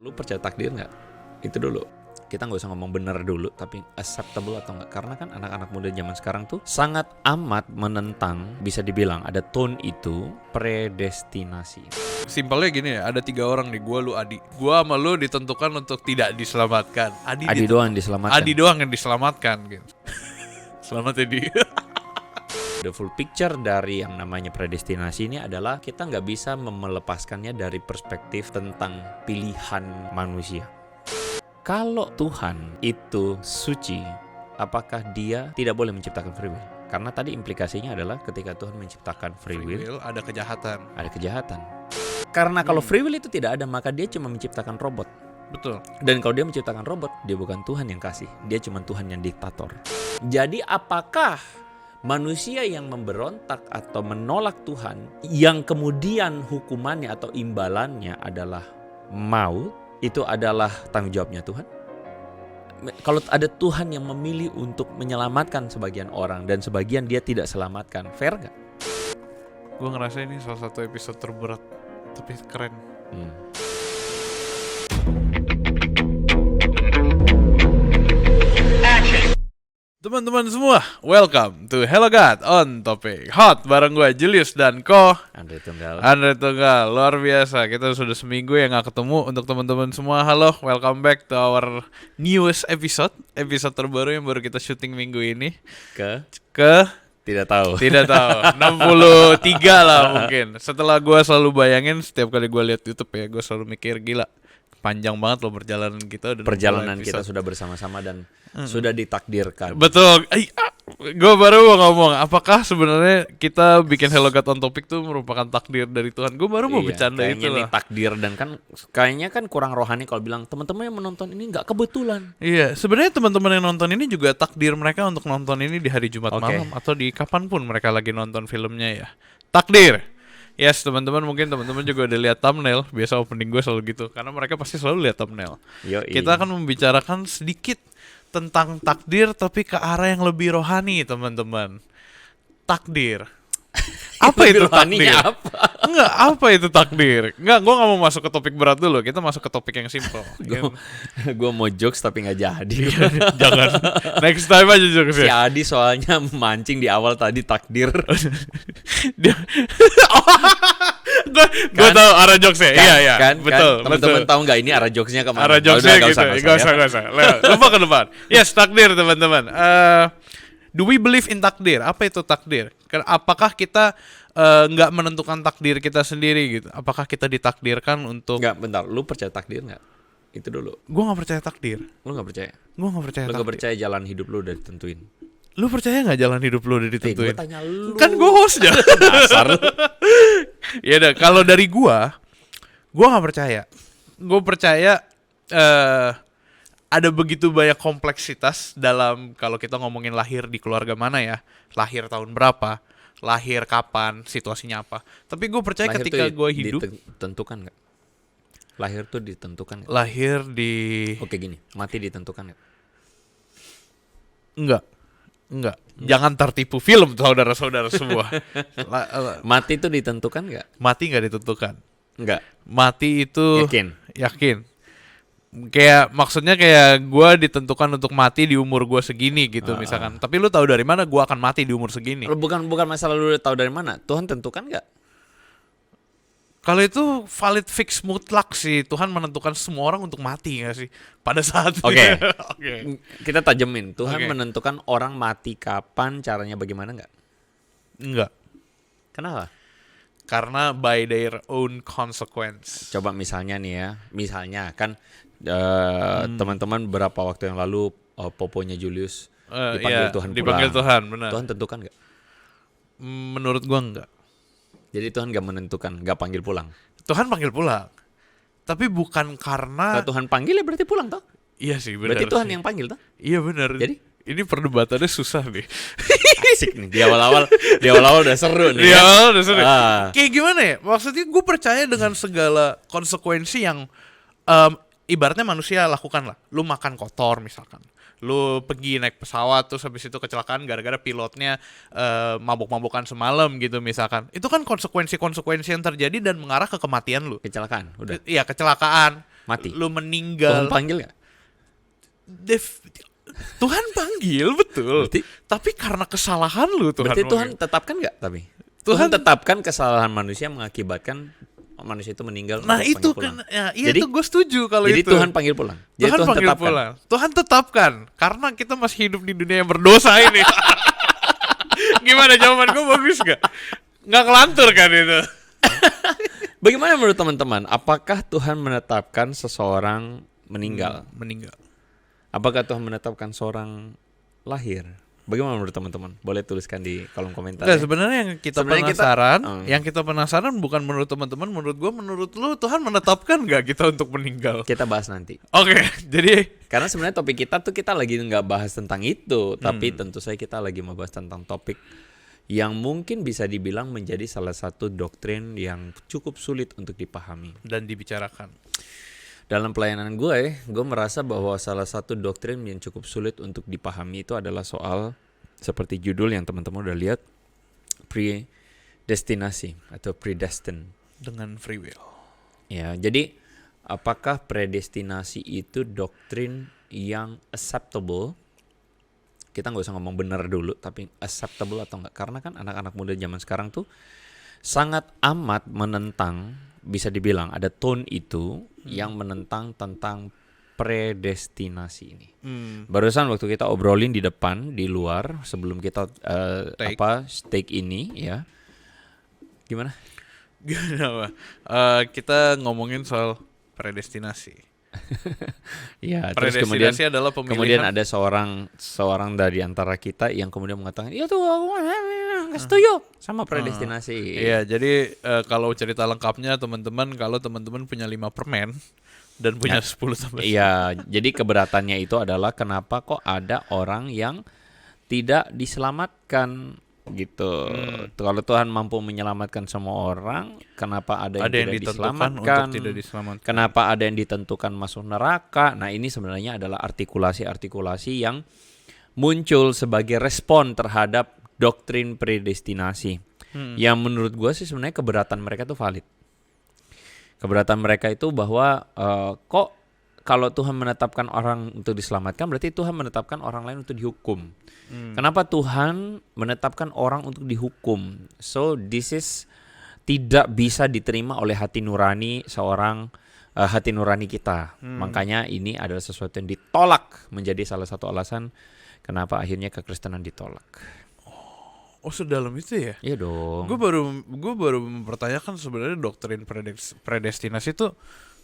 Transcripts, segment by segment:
Lu percaya takdir nggak? Itu dulu. Kita nggak usah ngomong bener dulu, tapi acceptable atau nggak. Karena kan anak-anak muda zaman sekarang tuh sangat amat menentang, bisa dibilang ada tone itu, predestinasi. Simpelnya gini ya, ada 3 orang nih, gue, lu, Adi. Gue sama lu ditentukan untuk tidak diselamatkan. Adi doang diselamatkan. Adi doang yang diselamatkan gitu. Selamat Adi. The full picture dari yang namanya predestinasi ini adalah kita nggak bisa melepaskannya dari perspektif tentang pilihan manusia. Kalau Tuhan itu suci, apakah dia tidak boleh menciptakan free will? Karena tadi implikasinya adalah ketika Tuhan menciptakan free will, ada kejahatan. ada kejahatan. Karena kalau free will itu tidak ada, maka dia cuma menciptakan robot. Betul. Dan kalau dia menciptakan robot, dia bukan Tuhan yang kasih, dia cuma Tuhan yang diktator. Jadi apakah manusia yang memberontak atau menolak Tuhan, yang kemudian hukumannya atau imbalannya adalah maut, itu adalah tanggung jawabnya Tuhan? Kalau ada Tuhan yang memilih untuk menyelamatkan sebagian orang dan sebagian dia tidak selamatkan, fair gak? Gue ngerasa ini salah satu episode terberat, tapi keren. Teman-teman semua, welcome to Hello God on Topic Hot bareng gue Julius dan Andre Tunggal. Luar biasa, kita sudah seminggu ya gak ketemu. Untuk teman-teman semua, halo, welcome back to our newest episode terbaru yang baru kita syuting minggu ini. Ke Tidak tahu 63 lah mungkin. Setelah gue selalu bayangin setiap kali gue lihat YouTube ya, gue selalu mikir gila, panjang banget loh perjalanan kita. Perjalanan kita sudah bersama-sama dan sudah ditakdirkan. Betul. Gue baru mau ngomong, apakah sebenarnya kita bikin Hello God on Topic tuh merupakan takdir dari Tuhan? Gue baru mau bercanda itu lah. Kayaknya lah. takdir dan kan kayaknya kan kurang rohani kalau bilang teman-teman yang menonton ini nggak kebetulan. Iya, sebenarnya teman-teman yang nonton ini juga takdir mereka untuk nonton ini di hari Jumat malam atau di kapanpun mereka lagi nonton filmnya ya. Takdir. Yes, teman-teman, mungkin teman-teman juga udah lihat thumbnail. Biasa opening gue selalu gitu, karena mereka pasti selalu lihat thumbnail. Kita akan membicarakan sedikit tentang takdir, tapi ke arah yang lebih rohani, teman-teman. Takdir. Apa itu takdir? Enggak, apa itu takdir? Enggak, gue gak mau masuk ke topik berat dulu. Kita masuk ke topik yang simple. Gue mau jokes tapi gak jadi. Jangan. Next time aja jokes Si ya. Adi soalnya mancing di awal tadi takdir. Gue tahu arah jokesnya. Iya. Betul. Teman-teman tahu nggak ini arah jokesnya kemana? Arah jokesnya gitu. Gak usah. Lupa ke depan. Yes, takdir teman-teman. Do we believe in takdir? Apa itu takdir? Apakah kita nggak menentukan takdir kita sendiri gitu? Apakah kita ditakdirkan untuk? Nggak, bentar. Lu percaya takdir nggak? Itu dulu. Gue nggak percaya takdir. Lu nggak percaya? Gue nggak percaya. Lu takdir. nggak percaya jalan hidup lu udah ditentuin? Lu percaya nggak jalan hidup lu udah ditentuin? Gue tanya lu. Kan gue hostnya. Dasar lu. Ya udah, kalau dari gue nggak percaya. Gue percaya ada begitu banyak kompleksitas dalam kalau kita ngomongin lahir di keluarga mana ya, lahir tahun berapa, lahir kapan, situasinya apa. Tapi gue percaya lahir ketika gue hidup ditentukan nggak? Lahir tuh ditentukan nggak? Lahir di Oke gini, mati ditentukan nggak? Enggak. Jangan tertipu film, saudara-saudara semua. Mati itu ditentukan nggak? Mati nggak ditentukan. Nggak. Mati itu yakin. Kayak maksudnya kayak gue ditentukan untuk mati di umur gue segini gitu misalkan. Tapi lu tahu dari mana gue akan mati di umur segini? Bukan masalah lu tahu dari mana. Tuhan tentukan nggak? Kalau itu valid fix mutlak sih, Tuhan menentukan semua orang untuk mati nggak sih pada saat Oke. Kita tajemin. Tuhan menentukan orang mati kapan, caranya bagaimana nggak? Enggak. Kenapa? Karena by their own consequence. Coba misalnya nih ya, kan teman-teman berapa waktu yang lalu poponya Julius dipanggil Tuhan pulang. Dipanggil Tuhan, benar. Tuhan tentukan nggak? Menurut gua enggak. Jadi Tuhan nggak menentukan, nggak panggil pulang. Tuhan panggil pulang, tapi bukan karena. Kalau Tuhan panggil ya berarti pulang toh? Iya sih, benar. Berarti Tuhan yang panggil toh? Iya benar. Jadi ini perdebatannya susah nih. Asik nih. Di awal-awal udah seru nih. Di awal udah seru. Kayak gimana ya? Maksudnya gue percaya dengan segala konsekuensi yang ibaratnya manusia lakukan lah. Lu makan kotor misalkan. Lu pergi naik pesawat terus habis itu kecelakaan gara-gara pilotnya mabuk-mabukan semalam gitu misalkan. Itu kan konsekuensi-konsekuensi yang terjadi dan mengarah ke kematian lu. Kecelakaan, udah. Iya, kecelakaan. Mati. lu meninggal. Tuhan panggil nggak? Tuhan panggil betul. Berarti, Tapi karena kesalahan lu Tuhan. berarti Tuhan panggil. tetapkan nggak? Tapi Tuhan tetapkan kesalahan manusia mengakibatkan manusia itu meninggal. Nah untuk itu panggil pulang. kan, ya, iya Jadi- itu gue setuju kalau Jadi itu. Tuhan panggil pulang. Jadi Tuhan panggil tetapkan. pulang. Tuhan tetapkan karena kita masih hidup di dunia yang berdosa ini. Gimana jawaban gue bagus gak? Nggak kelantur kan itu? Bagaimana menurut teman-teman? Apakah Tuhan menetapkan seseorang meninggal? Meninggal. Apakah Tuhan menetapkan seorang lahir? Bagaimana menurut teman-teman? Boleh tuliskan di kolom komentar. Nggak, ya. sebenarnya Sebenarnya yang kita penasaran bukan menurut teman-teman, menurut gue, menurut lu Tuhan menetapkan nggak kita untuk meninggal? Kita bahas nanti. Oke, jadi Karena sebenarnya topik kita tuh kita lagi nggak bahas tentang itu, tapi tentu saja kita lagi membahas tentang topik yang mungkin bisa dibilang menjadi salah satu doktrin yang cukup sulit untuk dipahami. dan dibicarakan. Dalam pelayanan gue merasa bahwa salah satu doktrin yang cukup sulit untuk dipahami itu adalah soal seperti judul yang teman-teman udah lihat, predestinasi atau predestined. Dengan free will. Ya, jadi apakah predestinasi itu doktrin yang acceptable? Kita nggak usah ngomong benar dulu, tapi acceptable atau enggak? Karena kan anak-anak muda zaman sekarang tuh sangat amat menentang, bisa dibilang ada tone itu yang menentang tentang predestinasi ini. Barusan waktu kita obrolin di depan, di luar, sebelum kita take ini, ya, gimana? Gimana? Kita ngomongin soal predestinasi. Ya, terus kemudian Predestinasi adalah pemilihan. kemudian ada seorang dari antara kita yang kemudian mengatakan, "Ya tuh aku nggak setuju sama predestinasi." Iya, jadi kalau cerita lengkapnya teman-teman, kalau teman-teman punya 5 permen dan punya 10 sampai Iya, jadi keberatannya itu adalah kenapa kok ada orang yang tidak diselamatkan gitu. Kalau Tuhan mampu menyelamatkan semua orang, kenapa ada yang tidak ditentukan diselamatkan? untuk tidak diselamatkan. Kenapa ada yang ditentukan masuk neraka? Nah, ini sebenarnya adalah artikulasi-artikulasi yang muncul sebagai respon terhadap doktrin predestinasi. Yang menurut gue sih sebenarnya keberatan mereka itu valid. Keberatan mereka itu bahwa kok kalau Tuhan menetapkan orang untuk diselamatkan, berarti Tuhan menetapkan orang lain untuk dihukum. Kenapa Tuhan menetapkan orang untuk dihukum? So this is tidak bisa diterima oleh hati nurani seorang hati nurani kita. Makanya ini adalah sesuatu yang ditolak, menjadi salah satu alasan kenapa akhirnya kekristenan ditolak. Oh, sedalam itu ya? Iya dong. Gue baru mempertanyakan sebenarnya doktrin predestinasi itu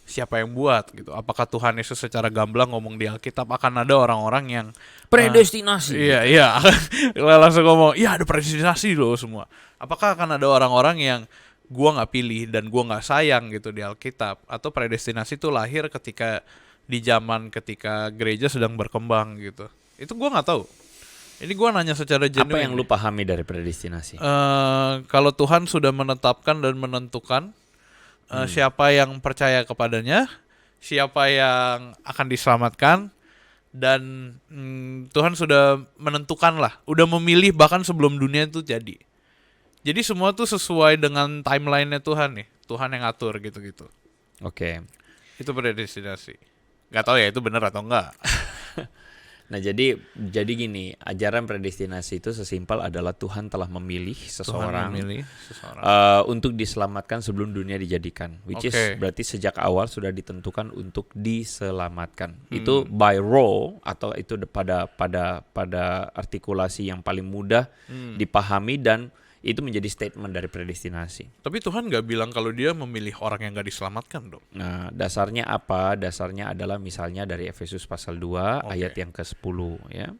siapa yang buat gitu? Apakah Tuhan Yesus secara gamblang ngomong di Alkitab akan ada orang-orang yang Predestinasi. Iya. Langsung ngomong, iya ada predestinasi loh semua. Apakah akan ada orang-orang yang gua nggak pilih dan gua nggak sayang gitu di Alkitab? Atau predestinasi itu lahir ketika di zaman ketika gereja sedang berkembang gitu? Itu gua nggak tahu. Ini gua nanya secara genuine. Apa yang lu pahami dari predestinasi? Kalau Tuhan sudah menetapkan dan menentukan siapa yang percaya kepadanya, siapa yang akan diselamatkan, dan Tuhan sudah menentukan lah, udah memilih bahkan sebelum dunia itu jadi. Jadi semua tuh sesuai dengan timeline-nya Tuhan nih, Tuhan yang atur gitu-gitu. Oke. Itu predestinasi. Gak tahu ya itu benar atau enggak. Nah, jadi gini, ajaran predestinasi itu sesimpel adalah Tuhan telah memilih seseorang untuk diselamatkan sebelum dunia dijadikan, which is berarti sejak awal sudah ditentukan untuk diselamatkan. Itu by raw atau itu pada artikulasi yang paling mudah dipahami dan itu menjadi statement dari predestinasi. Tapi Tuhan nggak bilang kalau dia memilih orang yang nggak diselamatkan dong. Nah, dasarnya apa? Dasarnya adalah misalnya dari Efesus pasal 2 ayat yang ke-10 ya.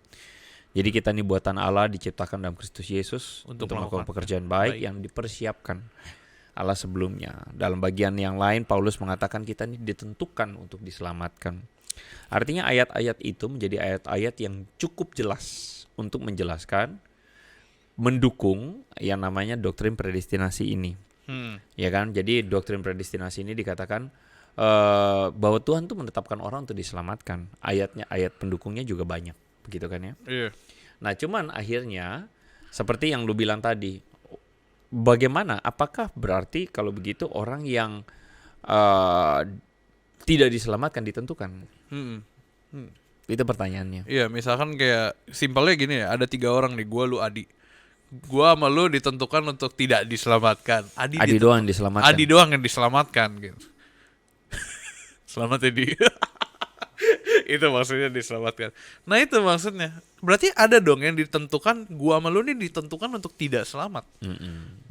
Jadi kita ini buatan Allah, diciptakan dalam Kristus Yesus untuk melakukan pekerjaan baik yang dipersiapkan Allah sebelumnya. Dalam bagian yang lain Paulus mengatakan kita ini ditentukan untuk diselamatkan. Artinya ayat-ayat itu menjadi ayat-ayat yang cukup jelas untuk menjelaskan, mendukung yang namanya doktrin predestinasi ini. Ya kan? Jadi doktrin predestinasi ini dikatakan bahwa Tuhan tuh menetapkan orang untuk diselamatkan. Ayat pendukungnya juga banyak, begitu kan ya? Iya. Nah, cuman akhirnya seperti yang lu bilang tadi, bagaimana? Apakah berarti kalau begitu orang yang tidak diselamatkan ditentukan. Hmm. Itu pertanyaannya. Iya, misalkan kayak simpelnya gini ya, ada 3 orang nih, gua, lu, Adi. Gua sama lu ditentukan untuk tidak diselamatkan. Adi doang diselamatkan. Adi doang yang diselamatkan gitu. Selamat Adi. Itu maksudnya diselamatkan. Nah itu maksudnya. Berarti ada dong yang ditentukan, gua sama lu nih ditentukan untuk tidak selamat.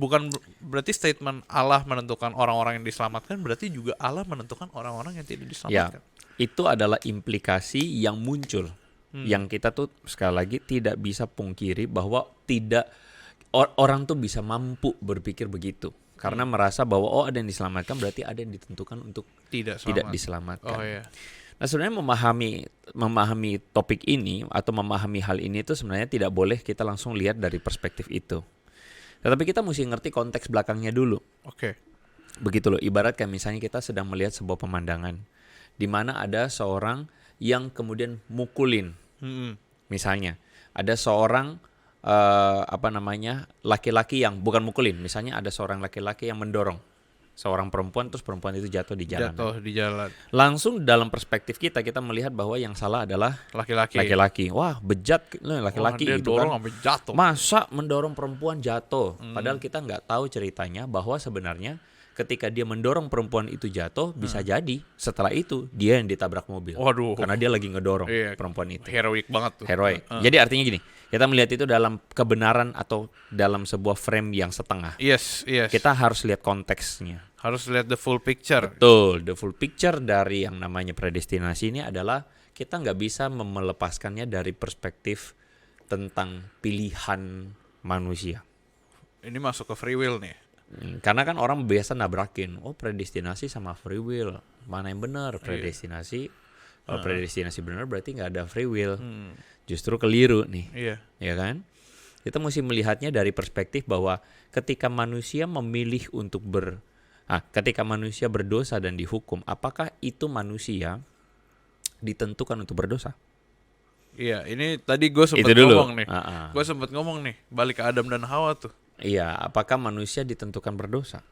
Bukan berarti statement Allah menentukan orang-orang yang diselamatkan, berarti juga Allah menentukan orang-orang yang tidak diselamatkan. Ya, itu adalah implikasi yang muncul. Yang kita tuh sekali lagi tidak bisa pungkiri bahwa tidak orang tuh bisa mampu berpikir begitu. Karena merasa bahwa ada yang diselamatkan berarti ada yang ditentukan untuk tidak diselamatkan. Oh iya. Nah sebenarnya memahami topik ini atau memahami hal ini itu sebenarnya tidak boleh kita langsung lihat dari perspektif itu. Tetapi kita mesti ngerti konteks belakangnya dulu. Oke. Begitu loh, ibarat kayak misalnya kita sedang melihat sebuah pemandangan di mana ada seorang yang kemudian mukulin. Misalnya ada seorang laki-laki yang bukan mukulin, misalnya ada seorang laki-laki yang mendorong seorang perempuan, terus perempuan itu jatuh di jalan. Langsung dalam perspektif kita melihat bahwa yang salah adalah laki-laki. Wah, bejat laki-laki itu kan. Masa mendorong perempuan jatuh? Padahal kita nggak tahu ceritanya bahwa sebenarnya ketika dia mendorong perempuan itu jatuh, bisa jadi setelah itu dia yang ditabrak mobil. Waduh. Karena dia lagi ngedorong perempuan itu. Heroik banget tuh. Heroik. Jadi artinya gini, kita melihat itu dalam kebenaran atau dalam sebuah frame yang setengah. Yes. Kita harus lihat konteksnya. Harus lihat the full picture. Betul, the full picture dari yang namanya predestinasi ini adalah kita nggak bisa melepaskannya dari perspektif tentang pilihan manusia. Ini masuk ke free will nih. Karena kan orang biasa nabrakin, predestinasi sama free will, mana yang benar? Predestinasi, kalau predestinasi benar berarti nggak ada free will, justru keliru nih, ya kan? Kita mesti melihatnya dari perspektif bahwa ketika manusia memilih untuk ketika manusia berdosa dan dihukum, apakah itu manusia ditentukan untuk berdosa? Iya, ini tadi gue sempat ngomong nih. Gue sempat ngomong nih, balik ke Adam dan Hawa tuh. Iya, apakah manusia ditentukan berdosa?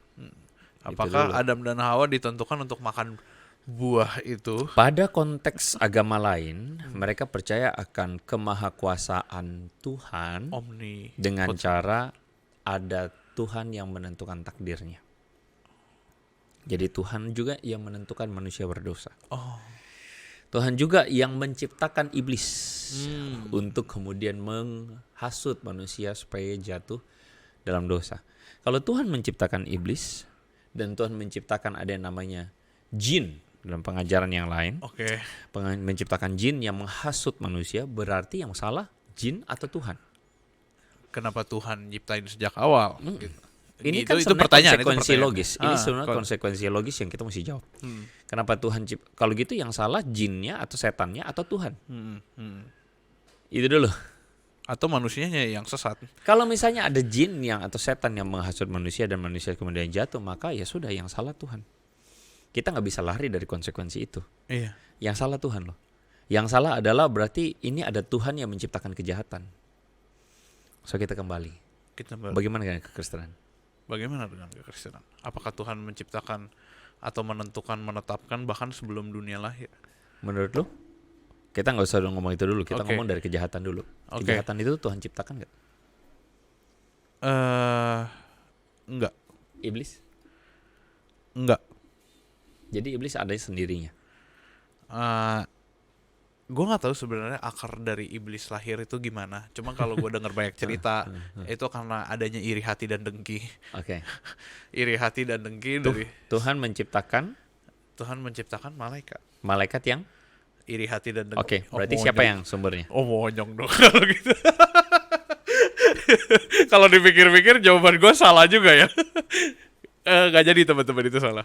Apakah Adam dan Hawa ditentukan untuk makan buah itu? Pada konteks agama lain, mereka percaya akan kemahakuasaan Tuhan dengan cara ada Tuhan yang menentukan takdirnya. Jadi Tuhan juga yang menentukan manusia berdosa. Tuhan juga yang menciptakan iblis untuk kemudian menghasut manusia supaya jatuh dalam dosa. Kalau Tuhan menciptakan iblis dan Tuhan menciptakan ada yang namanya jin dalam pengajaran yang lain, menciptakan jin yang menghasut manusia, berarti yang salah jin atau Tuhan? Kenapa Tuhan nyiptain sejak awal? Gitu. Ini kan itu pertanyaan, konsekuensi logis. Ini sebenarnya konsekuensi logis yang kita mesti jawab. Kenapa Tuhan kalau gitu yang salah jinnya atau setannya atau Tuhan? Itu dulu. Atau manusianya yang sesat. Kalau misalnya ada jin yang atau setan yang menghasut manusia dan manusia kemudian jatuh, maka ya sudah yang salah Tuhan. Kita nggak bisa lari dari konsekuensi itu. Iya. Yang salah Tuhan loh. Yang salah adalah berarti ini ada Tuhan yang menciptakan kejahatan. So kita kembali. Bagaimana dengan kekristenan? Bagaimana dengan kekristenan? Apakah Tuhan menciptakan atau menentukan, menetapkan bahkan sebelum dunia lahir? Menurut lu? Kita nggak usah ngomong itu dulu. Kita ngomong dari kejahatan dulu. Kejahatan itu Tuhan ciptakan nggak? Enggak. Iblis? Enggak. Jadi iblis ada sendirinya. Gue nggak tahu sebenarnya akar dari iblis lahir itu gimana. Cuma kalau gue dengar banyak cerita itu karena adanya iri hati dan dengki. Iri hati dan dengki dari Tuhan menciptakan malaikat. Malaikat yang iri hati dan dengki. Berarti siapa yang sumbernya? Monyong dong kalau gitu. Kalau dipikir-pikir jawaban gue salah juga ya. Gak jadi teman-teman itu salah.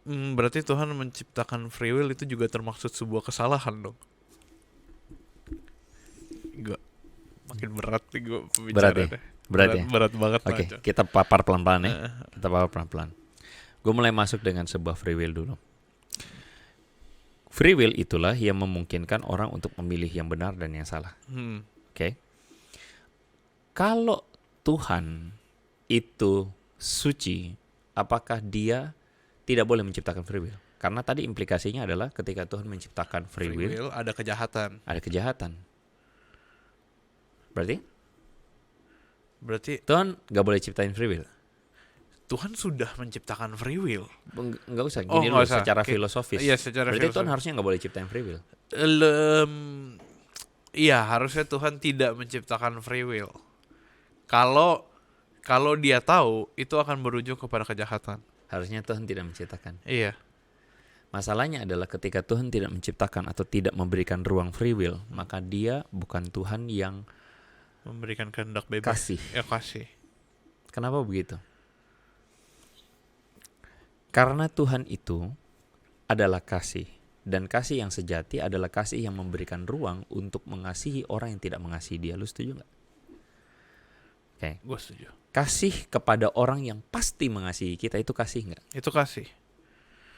Berarti Tuhan menciptakan free will itu juga termaksud sebuah kesalahan dong. Gue makin berat nih gue pembicaraannya. Berat banget. Oke, kita papar pelan-pelan ya. Gue mulai masuk dengan sebuah free will dulu. Free will itulah yang memungkinkan orang untuk memilih yang benar dan yang salah. Oke. Kalau Tuhan itu suci, apakah dia tidak boleh menciptakan free will. Karena tadi implikasinya adalah ketika Tuhan menciptakan free will, ada kejahatan. ada kejahatan. Berarti Berarti Tuhan nggak boleh ciptain free will. Tuhan sudah menciptakan free will. Nggak usah, Oh, gini nggak dulu, usah. secara Oke. filosofis. Iya, secara Berarti Tuhan filosofis. harusnya nggak boleh ciptain free will. Iya, harusnya Tuhan tidak menciptakan free will. Kalau dia tahu, itu akan berujung kepada kejahatan. Harusnya Tuhan tidak menciptakan. Iya. Masalahnya adalah ketika Tuhan tidak menciptakan atau tidak memberikan ruang free will, maka dia bukan Tuhan yang Memberikan kehendak bebas. kasih. Ya, kasih. Kenapa begitu? Karena Tuhan itu adalah kasih. Dan kasih yang sejati adalah kasih yang memberikan ruang untuk mengasihi orang yang tidak mengasihi dia. Lu setuju nggak? Oke. Gue setuju. Kasih kepada orang yang pasti mengasihi kita itu kasih nggak? Itu kasih.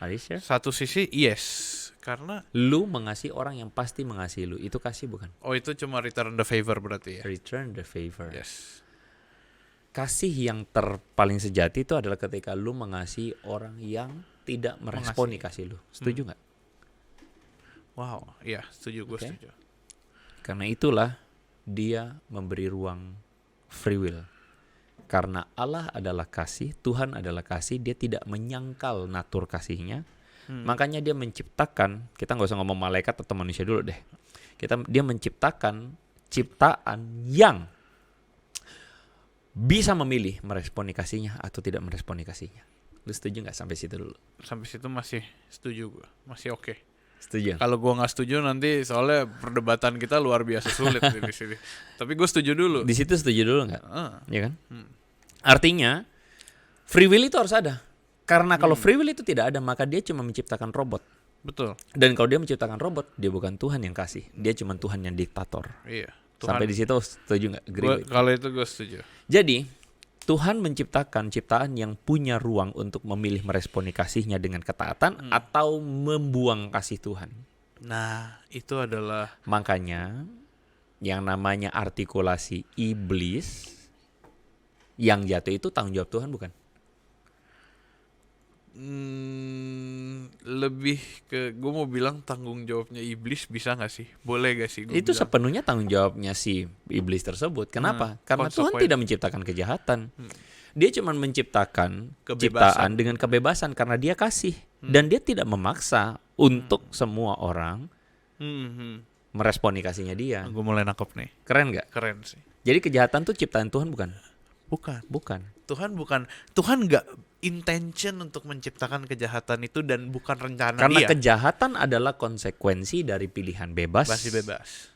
Are you sure? Satu sisi, yes. Karena, Lu mengasihi orang yang pasti mengasihi lu. Itu kasih bukan? itu cuma return the favor berarti ya. Return the favor. Yes. Kasih yang paling sejati itu adalah ketika lu mengasihi orang yang tidak meresponi kasih lu. Setuju nggak? Wow, iya, setuju, gue Oke. setuju. Karena itulah dia memberi ruang free will. Karena Allah adalah kasih, Tuhan adalah kasih, dia tidak menyangkal natur kasihnya. Makanya dia menciptakan, kita nggak usah ngomong malaikat atau manusia dulu deh. Dia menciptakan ciptaan yang bisa memilih meresponi kasihnya atau tidak meresponi kasihnya. Lu setuju nggak sampai situ dulu? Sampai situ masih setuju gue, masih oke. Setuju? Kalau gue nggak setuju nanti soalnya perdebatan kita luar biasa sulit di sini. Tapi gue setuju dulu. Di situ setuju dulu nggak? Ah, Ya kan? Artinya free will itu harus ada. Karena kalau free will itu tidak ada, maka dia cuma menciptakan robot. betul. Dan kalau dia menciptakan robot, dia bukan Tuhan yang kasih. Dia cuma Tuhan yang diktator. Iya. Sampai di situ setuju nggak? Agree with? Kalau itu gue setuju. Jadi Tuhan menciptakan ciptaan yang punya ruang untuk memilih meresponi kasihnya dengan ketaatan atau membuang kasih Tuhan. Nah, itu adalah Makanya yang namanya artikulasi iblis yang jatuh itu tanggung jawab Tuhan bukan? lebih ke gue mau bilang tanggung jawabnya iblis, bisa nggak sih? Boleh gak sih? Gua Itu bilang? sepenuhnya tanggung jawabnya si iblis tersebut. Kenapa? Karena Tuhan konsekuensi. tidak menciptakan kejahatan. Dia cuma menciptakan Kebebasan. ciptaan dengan kebebasan karena dia kasih. Dan dia tidak memaksa untuk semua orang meresponi kasihnya dia. Gue mulai nangkep nih. Keren nggak? Keren sih. Jadi kejahatan tuh ciptaan Tuhan bukan? Bukan. Bukan. Tuhan nggak intention untuk menciptakan kejahatan itu dan bukan rencana Karena dia. kejahatan adalah konsekuensi dari pilihan bebas Masih bebas.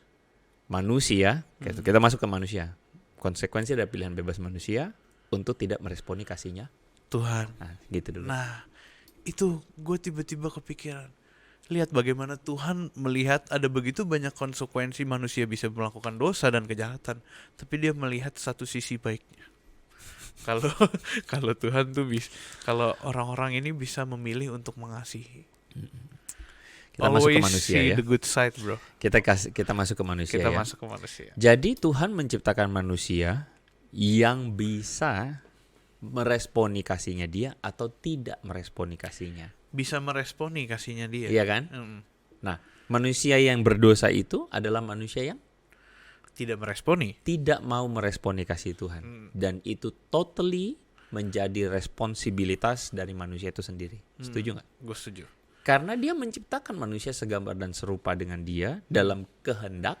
manusia. Kita masuk ke manusia. Konsekuensi dari pilihan bebas manusia untuk tidak meresponi kasihnya. Tuhan. Nah, gitu dulu. Nah, itu gue tiba-tiba kepikiran. Lihat bagaimana Tuhan melihat ada begitu banyak konsekuensi manusia bisa melakukan dosa dan kejahatan, tapi dia melihat satu sisi baiknya. Kalau Tuhan tuh kalau orang-orang ini bisa memilih untuk mengasihi. Kita masuk ke Always manusia see ya. the good side, bro. Kita masuk ke manusia Kita ya. masuk ke manusia. Jadi Tuhan menciptakan manusia yang bisa meresponi kasihnya dia atau tidak meresponi kasihnya. Bisa meresponi kasihnya dia. Iya kan? Mm. Nah, manusia yang berdosa itu adalah manusia yang Tidak meresponi. tidak mau meresponi kasih Tuhan. Dan itu totally menjadi responsibilitas dari manusia itu sendiri. Setuju nggak? Gue setuju. Karena dia menciptakan manusia segambar dan serupa dengan dia dalam kehendak.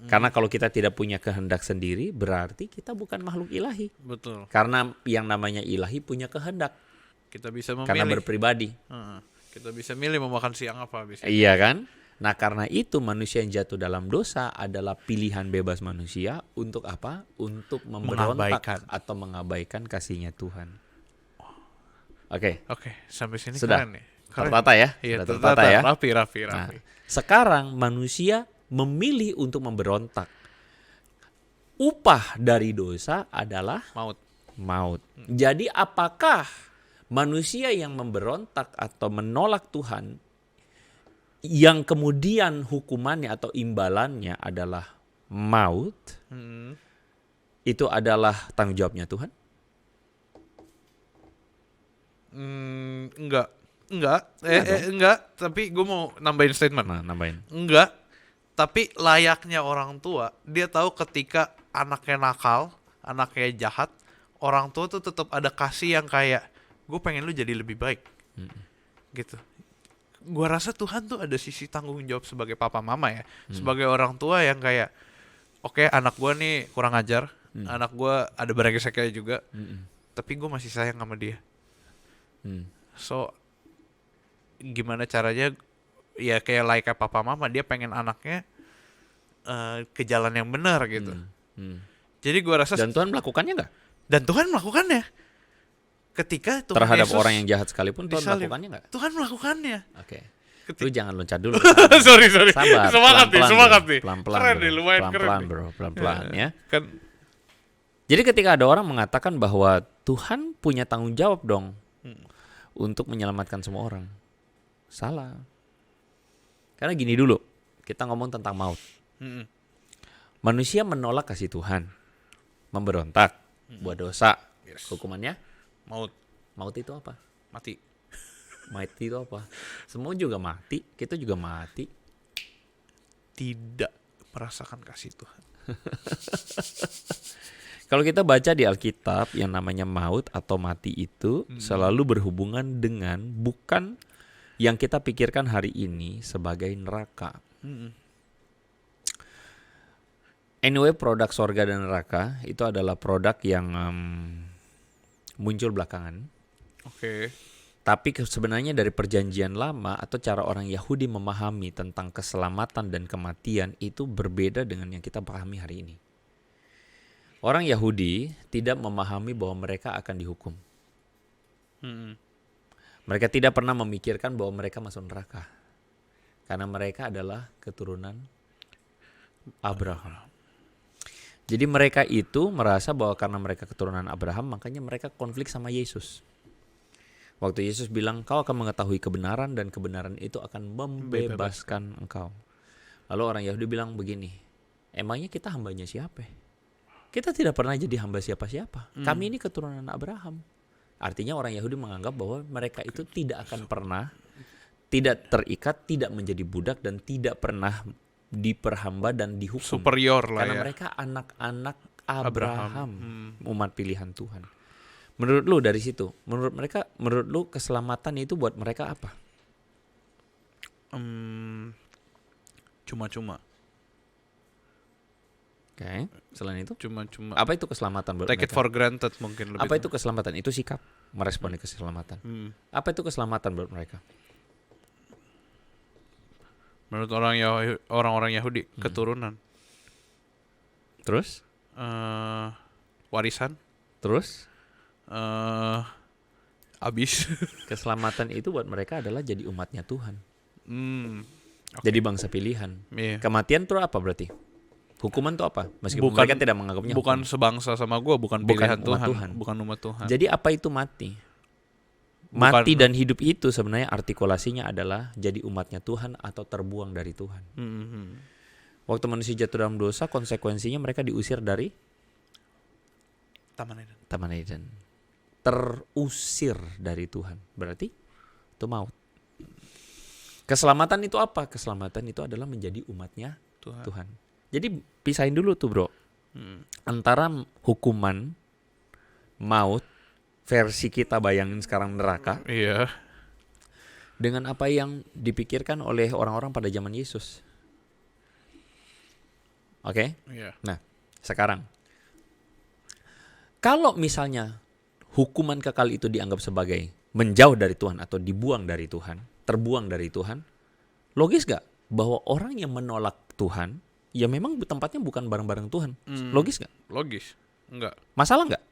Karena kalau kita tidak punya kehendak sendiri, berarti kita bukan makhluk ilahi. Betul. Karena yang namanya ilahi punya kehendak. Kita bisa Karena memilih. berpribadi. Kita bisa milih mau makan siang apa habis. Iya kan? Nah karena itu manusia yang jatuh dalam dosa adalah pilihan bebas manusia untuk apa? Untuk memberontak Mengabaikan. atau mengabaikan kasihnya Tuhan. Oke, Oke, sampai sini Sudah. keren nih. Keren. tertata ya? Iya, Sudah tertata ya? Rapi. Nah, sekarang manusia memilih untuk memberontak. Upah dari dosa adalah maut. Jadi apakah manusia yang memberontak atau menolak Tuhan yang kemudian hukumannya atau imbalannya adalah maut, itu adalah tanggung jawabnya Tuhan? Enggak. Enggak, tapi gue mau nambahin statement. Nah, nambahin. Enggak, tapi layaknya orang tua, dia tahu ketika anaknya nakal, anaknya jahat, orang tua tuh tetap ada kasih yang kayak, gue pengen lu jadi lebih baik. Gitu. Gua rasa Tuhan tuh ada sisi tanggung jawab sebagai papa mama ya, sebagai orang tua yang kayak, oke, anak gua nih kurang ajar, anak gua ada brengseknya juga, tapi gua masih sayang sama dia. So gimana caranya ya kayak like papa mama, dia pengen anaknya ke jalan yang benar gitu. Jadi gua rasa Dan Tuhan melakukannya nggak? dan Tuhan melakukannya. Ketika Tuhan Terhadap Yesus orang yang jahat sekalipun Tuhan disalib, melakukannya nggak? Tuhan melakukannya. Oke. Ketik- Lu jangan loncat dulu. sorry. Sabar. Semangat nih, pelan-pelan, nih. Pelan-pelan. Keren bro. nih, lumayan keren Pelan-pelan, nih. bro. Pelan-pelan ya. Kan Jadi ketika ada orang mengatakan bahwa Tuhan punya tanggung jawab dong untuk menyelamatkan semua orang. Salah. Karena gini dulu, kita ngomong tentang maut. Manusia menolak kasih Tuhan. Memberontak, buat dosa. Yes. Hukumannya, maut, maut itu apa? mati. Mati itu apa? Semua juga mati, kita juga mati. Tidak merasakan kasih Tuhan. Kalau kita baca di Alkitab, yang namanya maut atau mati itu selalu berhubungan dengan bukan yang kita pikirkan hari ini sebagai neraka. Anyway, produk sorga dan neraka itu adalah produk yang muncul belakangan. Oke. Tapi sebenarnya dari perjanjian lama atau cara orang Yahudi memahami tentang keselamatan dan kematian itu berbeda dengan yang kita pahami hari ini. Orang Yahudi tidak memahami bahwa mereka akan dihukum. Mereka tidak pernah memikirkan bahwa mereka masuk neraka. Karena mereka adalah keturunan Abraham. Jadi mereka itu merasa bahwa karena mereka keturunan Abraham, makanya mereka konflik sama Yesus. Waktu Yesus bilang, kau akan mengetahui kebenaran dan kebenaran itu akan membebaskan engkau. Lalu orang Yahudi bilang begini, emangnya kita hambanya siapa? Kita tidak pernah jadi hamba siapa-siapa. Kami ini keturunan Abraham. Artinya orang Yahudi menganggap bahwa mereka itu tidak akan pernah, tidak terikat, tidak menjadi budak dan tidak pernah diperhamba dan dihukum. Superior lah karena ya. mereka anak-anak Abraham. Umat pilihan Tuhan. Menurut lu dari situ, menurut lu keselamatan itu buat mereka apa? Cuma-cuma. Oke. Selain itu, Cuma-cuma. apa itu keselamatan buat Take mereka? it for granted mungkin lebih. Apa itu keselamatan? Itu sikap meresponi keselamatan. Apa itu keselamatan buat mereka? Menurut orang-orang Yahudi, keturunan. Terus? Warisan. Terus? Abis. Keselamatan itu buat mereka adalah jadi umatnya Tuhan. Okay. Jadi bangsa pilihan. Yeah. Kematian itu apa berarti? Hukuman itu apa? Meskipun mereka tidak menganggapnya bukan hukum. sebangsa sama gue, bukan pilihan Tuhan, bukan umat Tuhan. Jadi apa itu mati? Mati dan hidup itu sebenarnya artikulasinya adalah jadi umatnya Tuhan atau terbuang dari Tuhan. Waktu manusia jatuh dalam dosa, konsekuensinya mereka diusir dari Taman Eden. Terusir dari Tuhan. Berarti itu maut. Keselamatan itu apa? Keselamatan itu adalah menjadi umatnya Tuhan. Jadi pisahin dulu tuh bro. Antara hukuman, maut, versi kita bayangin sekarang neraka. Iya. Dengan apa yang dipikirkan oleh orang-orang pada zaman Yesus. Oke? Iya. Nah, sekarang. Kalau misalnya hukuman kekal itu dianggap sebagai menjauh dari Tuhan atau dibuang dari Tuhan, terbuang dari Tuhan, logis gak bahwa orang yang menolak Tuhan, ya memang tempatnya bukan bareng-bareng Tuhan. Logis gak? Logis. Enggak. Masalah gak?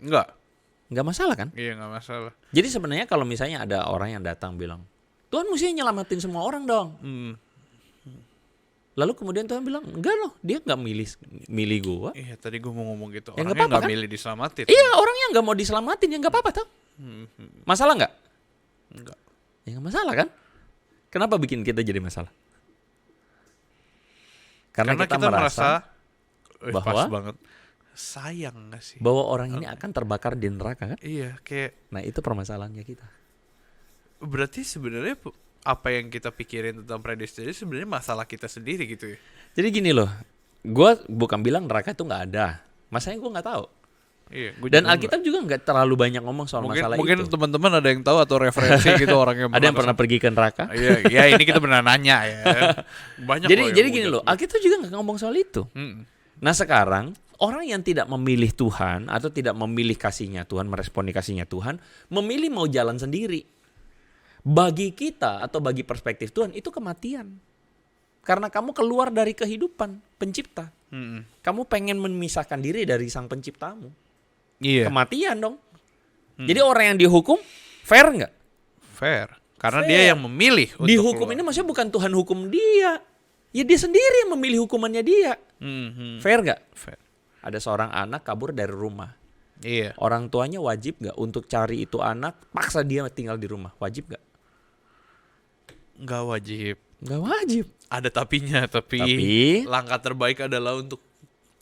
Enggak. Nggak masalah kan? Iya, enggak masalah. Jadi sebenarnya kalau misalnya ada orang yang datang bilang, Tuhan mesti nyelamatin semua orang dong. Lalu kemudian Tuhan bilang, enggak loh, dia nggak milih gua. Iya, tadi gue mau ngomong gitu. Ya, Orangnya nggak kan? milih diselamatin. Iya, orang yang nggak mau diselamatin ya nggak apa-apa tau. Masalah nggak? Enggak. Ya nggak masalah kan? Kenapa bikin kita jadi masalah? Karena kita merasa bahwa bahwa pas banget. sayang gak sih? Bahwa orang ini akan terbakar di neraka kan? Iya, kayak Nah itu permasalahannya kita. berarti sebenarnya apa yang kita pikirin tentang predestinasi sebenarnya masalah kita sendiri gitu ya. Jadi gini loh, gue bukan bilang neraka itu nggak ada. Masanya gue nggak tahu. Iya, Dan Alkitab juga nggak terlalu banyak ngomong soal masalah mungkin itu. teman-teman ada yang tahu atau referensi gitu orang yang Ada yang pernah pergi ke neraka? Iya, ya ini kita benar nanya ya. Banyak Jadi gini loh, Alkitab juga nggak ngomong soal itu. Mm. Nah sekarang orang yang tidak memilih Tuhan atau tidak memilih kasihnya Tuhan, meresponi kasihnya Tuhan, memilih mau jalan sendiri. Bagi kita atau bagi perspektif Tuhan itu kematian. Karena kamu keluar dari kehidupan pencipta. Kamu pengen memisahkan diri dari sang penciptamu. Iya. Kematian dong. Jadi orang yang dihukum fair nggak? Fair. Karena Fair. dia yang memilih untuk Dihukum keluar. ini maksudnya bukan Tuhan hukum dia. Ya dia sendiri yang memilih hukumannya dia. Fair nggak? Fair. Ada seorang anak kabur dari rumah. Iya. Orang tuanya wajib nggak untuk cari itu anak, paksa dia tinggal di rumah? Wajib nggak? Nggak wajib. Nggak wajib. Ada tapinya, tapi langkah terbaik adalah untuk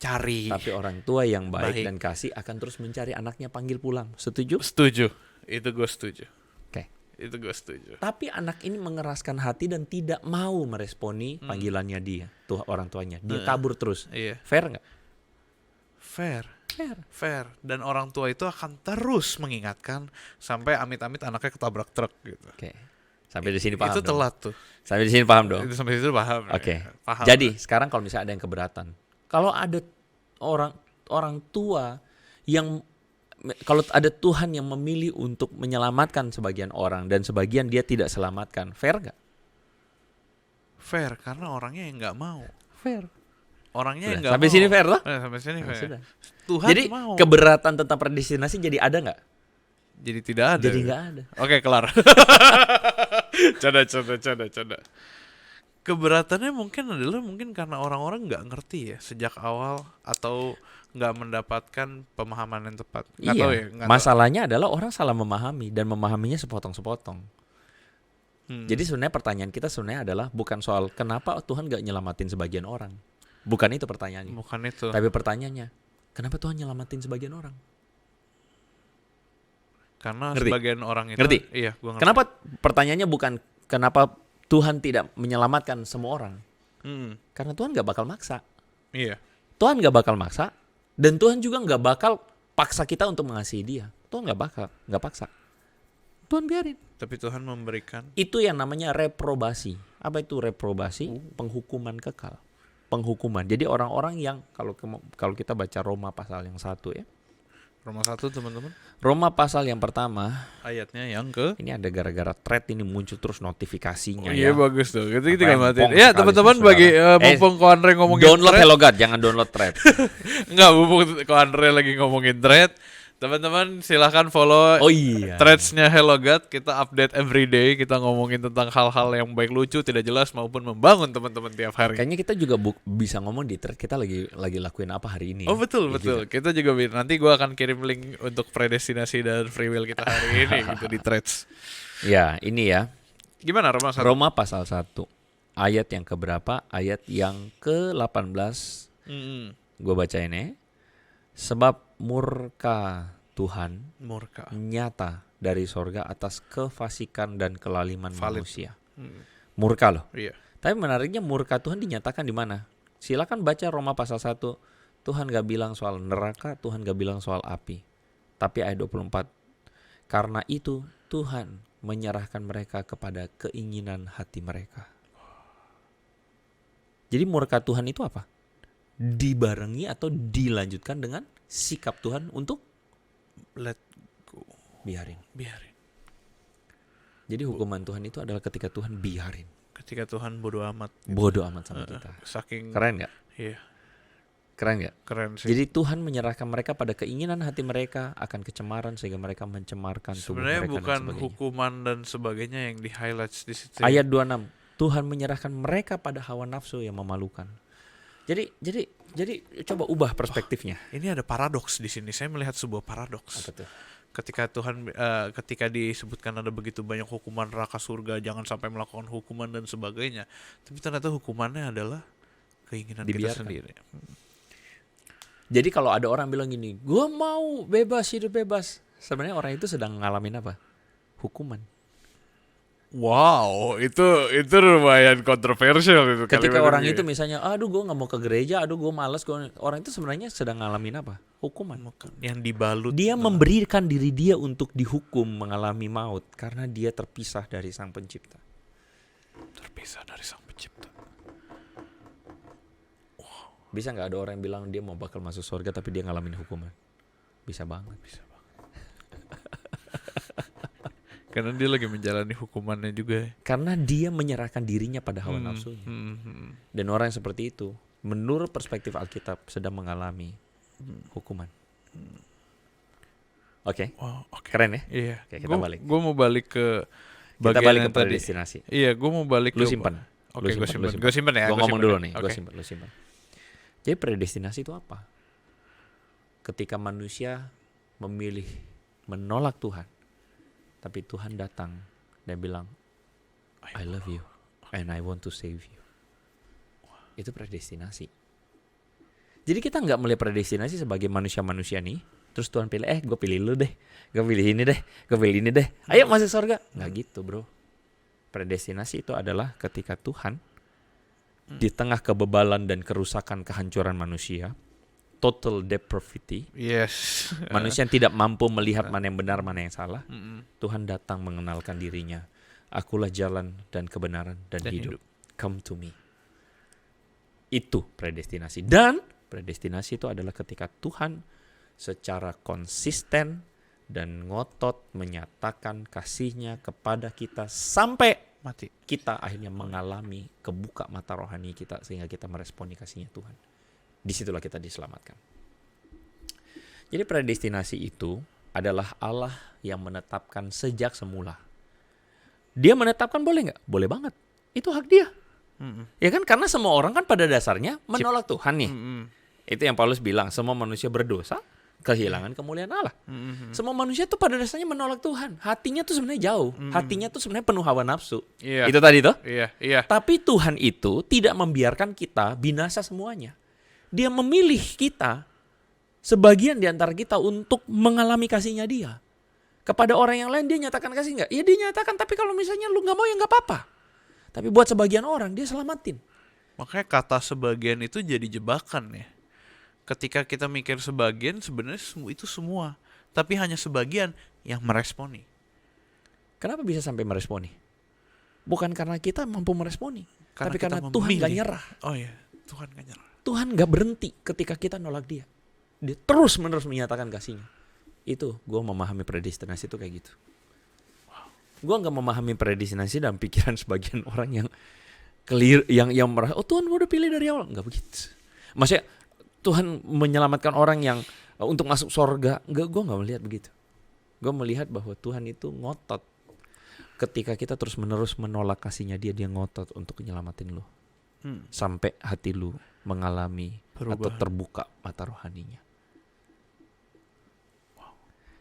cari. Tapi orang tua yang baik dan kasih akan terus mencari anaknya, panggil pulang. Setuju? Setuju. Itu gue setuju. Oke. Itu gue setuju. Tapi anak ini mengeraskan hati dan tidak mau meresponi panggilannya dia, tuh orang tuanya. Dia kabur terus. Iya. Fair nggak? Fair. Fair. Fair. Dan orang tua itu akan terus mengingatkan sampai amit-amit anaknya ketabrak truk gitu. Oke. Sampai di sini paham. Itu dong? telat tuh. Sampai di sini paham dong. Itu sampai situ paham. Oke. Ya. Paham. Jadi sekarang kalau misalnya ada yang keberatan, kalau ada orang tua yang kalau ada Tuhan yang memilih untuk menyelamatkan sebagian orang dan sebagian dia tidak selamatkan, fair nggak? Fair karena orangnya yang nggak mau. Fair. Orangnya yang Sudah, nggak sampai mau. sini fair loh. Sampai sini Nah, fair. sudah. Tuhan Jadi mau. keberatan tentang predestinasi jadi ada nggak? Jadi tidak ada. Jadi nggak ada. Oke, kelar. Canda. Keberatannya mungkin karena orang-orang nggak ngerti ya sejak awal atau nggak mendapatkan pemahaman yang tepat. Nggak tahu ya. Nggak Masalahnya adalah orang salah memahami dan memahaminya sepotong-sepotong. tahu. Jadi sebenarnya pertanyaan kita sebenarnya adalah bukan soal kenapa Tuhan nggak nyelamatin sebagian orang. Bukan itu pertanyaannya. Bukan itu. Tapi pertanyaannya, kenapa Tuhan nyelamatin sebagian orang? Karena Ngerti? sebagian orang itu. Ngerti? Iya, gua ngerti. Kenapa pertanyaannya bukan kenapa Tuhan tidak menyelamatkan semua orang? Karena Tuhan nggak bakal maksa. Iya. Tuhan nggak bakal maksa dan Tuhan juga nggak bakal paksa kita untuk mengasihi Dia. Tuhan nggak paksa. Tuhan biarin. Tapi Tuhan memberikan. Itu yang namanya reprobasi. Apa itu reprobasi? Penghukuman kekal. Penghukuman. Jadi orang-orang yang kalau kita baca Roma pasal yang 1 ya. Roma 1 teman-teman. Roma pasal yang pertama, Ayatnya yang ke. ini ada gara-gara thread ini muncul terus notifikasinya Iya ya. bagus tuh. Kita Apa tinggal yang matiin. pong Ya sekali teman-teman saudara. bagi mumpung Ko Andre ngomongin Download thread. HelloGuard, jangan download thread. Enggak, mumpung Ko Andre lagi ngomongin thread. Teman-teman silahkan follow Oh iya. threads-nya Hello God. Kita update every day. Kita ngomongin tentang hal-hal yang baik lucu, tidak jelas maupun membangun teman-teman tiap hari. Kayaknya kita juga bisa ngomong di thread kita lagi lakuin apa hari ini. Oh ya. betul Iya betul. juga. Kita juga nanti gue akan kirim link untuk predestinasi dan free will kita hari ini gitu di threads. Ya, ini ya. Gimana Roma 1? Roma pasal 1. Ayat yang keberapa? Ayat yang ke-18. Gue bacain ya. Sebab murka Tuhan Murka. nyata dari sorga atas kefasikan dan kelaliman Valid. manusia. Murka loh. Iya. Tapi menariknya murka Tuhan dinyatakan di mana? Silakan baca Roma pasal 1. Tuhan gak bilang soal neraka, Tuhan gak bilang soal api. Tapi ayat 24. Karena itu Tuhan menyerahkan mereka kepada keinginan hati mereka. Jadi murka Tuhan itu apa? Dibarengi atau dilanjutkan dengan sikap Tuhan untuk Let go. biarin. Biarin. Jadi hukuman Tuhan itu adalah ketika Tuhan biarin. Ketika Tuhan bodo amat. Bodoh amat sama kita. Saking. Keren gak? Iya. Keren gak? Keren sih. Jadi Tuhan menyerahkan mereka pada keinginan hati mereka akan kecemaran sehingga mereka mencemarkan tubuh sebenarnya mereka bukan dan sebagainya. hukuman dan sebagainya yang di highlight di situ. Ayat 26. Tuhan menyerahkan mereka pada hawa nafsu yang memalukan. Jadi coba ubah perspektifnya. Ini ada paradoks di sini. Saya melihat sebuah paradoks. Apa tuh? Ketika disebutkan ada begitu banyak hukuman neraka surga, jangan sampai melakukan hukuman dan sebagainya. Tapi ternyata hukumannya adalah keinginan kita Dibiarkan. sendiri. Jadi kalau ada orang bilang gini, gue mau bebas, hidup bebas. Sebenarnya orang itu sedang ngalamin apa? Hukuman. Wow, itu lumayan kontroversial itu. Ketika kalimat orang ini. itu misalnya, aduh gue gak mau ke gereja, aduh gue malas. Orang itu sebenarnya sedang ngalamin apa? Hukuman. Yang dibalut. Dia memberikan diri dia untuk dihukum mengalami maut. Karena dia terpisah dari sang pencipta. Terpisah dari sang pencipta. Bisa gak ada orang yang bilang dia mau bakal masuk surga tapi dia ngalamin hukuman? Bisa banget. Karena dia lagi menjalani hukumannya juga. Karena dia menyerahkan dirinya pada hawa nafsunya. Dan orang yang seperti itu, menurut perspektif Alkitab, sedang mengalami hukuman. Oke. Wow, oke. Keren ya? Iya. Oke, kita balik. Gue mau balik ke Kita bagian balik ke yang tadi. predestinasi. Iya, gue mau balik Lu ke. simpan. Oke, gue simpan ya. Gue ngomong dulu nih, Oke. lu simpan. Jadi predestinasi itu apa? Ketika manusia memilih menolak Tuhan, tapi Tuhan datang dan bilang, I love you and I want to save you. Itu predestinasi. Jadi kita nggak melihat predestinasi sebagai manusia-manusia nih, terus Tuhan pilih, gue pilih lu deh, gue pilih ini deh, ayo masuk surga. Nggak gitu bro. Predestinasi itu adalah ketika Tuhan di tengah kebebalan dan kerusakan kehancuran manusia, total depravity, Yes. manusia yang tidak mampu melihat mana yang benar, mana yang salah, Tuhan datang mengenalkan dirinya. Akulah jalan dan kebenaran dan hidup. Come to me. Itu predestinasi. Dan predestinasi itu adalah ketika Tuhan secara konsisten dan ngotot menyatakan kasih-Nya kepada kita sampai Mati. kita akhirnya mengalami kebuka mata rohani kita sehingga kita meresponi kasih-Nya Tuhan. Disitulah kita diselamatkan. Jadi predestinasi itu adalah Allah yang menetapkan sejak semula. Dia menetapkan boleh nggak? Boleh banget. Itu hak dia. Ya kan? Karena semua orang kan pada dasarnya menolak Tuhan nih. Itu yang Paulus bilang, semua manusia berdosa, kehilangan kemuliaan Allah. Semua manusia tuh pada dasarnya menolak Tuhan. Hatinya tuh sebenarnya jauh. Hatinya tuh sebenarnya penuh hawa nafsu. Iya. Itu tadi tuh. Iya. Tapi Tuhan itu tidak membiarkan kita binasa semuanya. Dia memilih kita, sebagian di antara kita untuk mengalami kasih-Nya Dia. Kepada orang yang lain dia nyatakan kasih nggak? Ya dia nyatakan, tapi kalau misalnya lu nggak mau ya nggak apa-apa. Tapi buat sebagian orang dia selamatin. Makanya kata sebagian itu jadi jebakan ya. Ketika kita mikir sebagian, sebenarnya itu semua. Tapi hanya sebagian yang meresponi. Kenapa bisa sampai meresponi? Bukan karena kita mampu meresponi. Tapi kita karena Tuhan memilih. gak nyerah. Oh iya, Tuhan gak nyerah. Tuhan gak berhenti ketika kita nolak dia. Dia terus menerus menyatakan kasih-Nya. Itu gue memahami predestinasi itu kayak gitu. Gue gak memahami predestinasi dalam pikiran sebagian orang yang clear, yang merasa, oh Tuhan gue udah pilih dari awal. Gak begitu. Maksudnya Tuhan menyelamatkan orang yang untuk masuk surga. Gue gak melihat begitu. Gue melihat bahwa Tuhan itu ngotot. Ketika kita terus menerus menolak kasih-Nya dia ngotot untuk nyelamatin lo. Sampai hati lu mengalami atau terbuka mata rohaninya.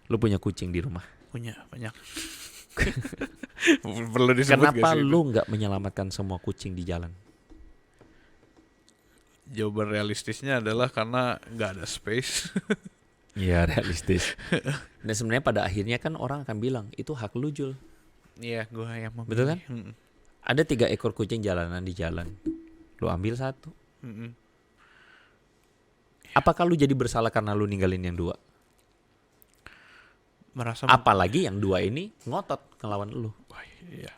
Lu punya kucing di rumah? Punya, banyak. Perlu disebut. Kenapa lu nggak menyelamatkan semua kucing di jalan? Jawaban realistisnya adalah karena nggak ada space. Iya, realistis. Dan sebenarnya pada akhirnya kan orang akan bilang itu hak lu, Jul. Iya, gue yang memilih. Betul kan? Ada 3 ekor kucing jalanan di jalan. Lu ambil 1. Apakah lu jadi bersalah karena lu ninggalin yang 2? Merasa Apalagi yang 2 ini ngotot ngelawan lu. Iya.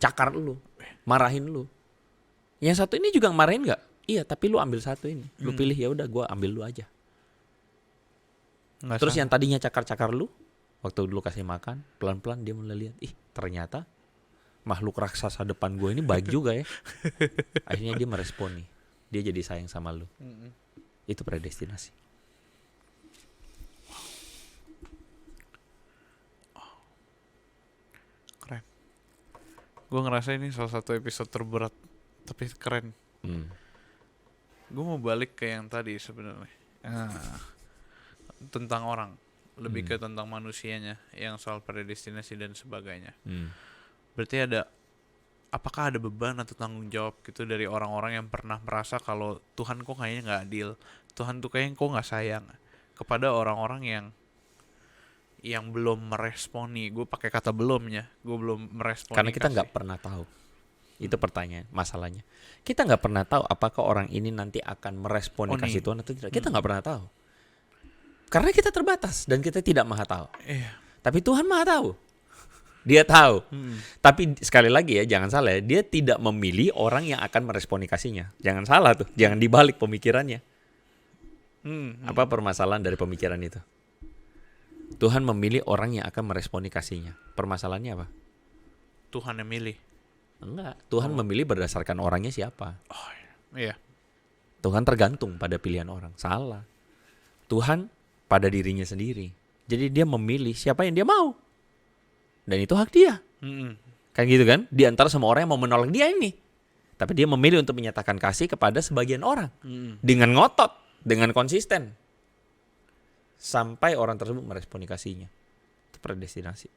Cakar lu, marahin lu. Yang 1 ini juga marahin nggak? Iya, tapi lu ambil 1 ini. Lu pilih, ya udah gua ambil lu aja. Terus yang tadinya cakar-cakar lu, waktu lu kasih makan, pelan-pelan dia mulai lihat, ih ternyata makhluk raksasa depan gue ini baik juga ya. Akhirnya dia meresponi. Dia jadi sayang sama lu. Itu predestinasi. Keren. Gue ngerasa ini salah satu episode terberat, tapi keren. Gue mau balik ke yang tadi sebenarnya. Tentang orang. Lebih ke tentang manusianya, yang soal predestinasi dan sebagainya. Berarti ada apakah ada beban atau tanggung jawab gitu dari orang-orang yang pernah merasa kalau Tuhan kok kayaknya nggak adil, Tuhan tuh kayaknya kok nggak sayang kepada orang-orang yang belum meresponi. Gue pakai kata belumnya, gue belum meresponi. Karena kita nggak pernah tahu. Itu pertanyaan, masalahnya. Kita nggak pernah tahu apakah orang ini nanti akan meresponi kasih Tuhan atau tidak. Kita nggak pernah tahu. Karena kita terbatas dan kita tidak maha tahu. Iya. Tapi Tuhan maha tahu. Dia tahu. Tapi sekali lagi ya, jangan salah ya, dia tidak memilih orang yang akan meresponi kasihnya. Jangan salah tuh, jangan dibalik pemikirannya. Apa permasalahan dari pemikiran itu? Tuhan memilih orang yang akan meresponi kasihnya. Permasalahannya apa? Tuhan yang milih. Enggak, Tuhan memilih berdasarkan orangnya siapa. Oh, iya. Tuhan tergantung pada pilihan orang. Salah. Tuhan pada dirinya sendiri. Jadi dia memilih siapa yang dia mau. Dan itu hak dia. Kan gitu kan? Di antara semua orang yang mau menolak dia ini. Tapi dia memilih untuk menyatakan kasih kepada sebagian orang. Dengan ngotot, dengan konsisten. Sampai orang tersebut meresponi kasihnya. Itu predestinasi.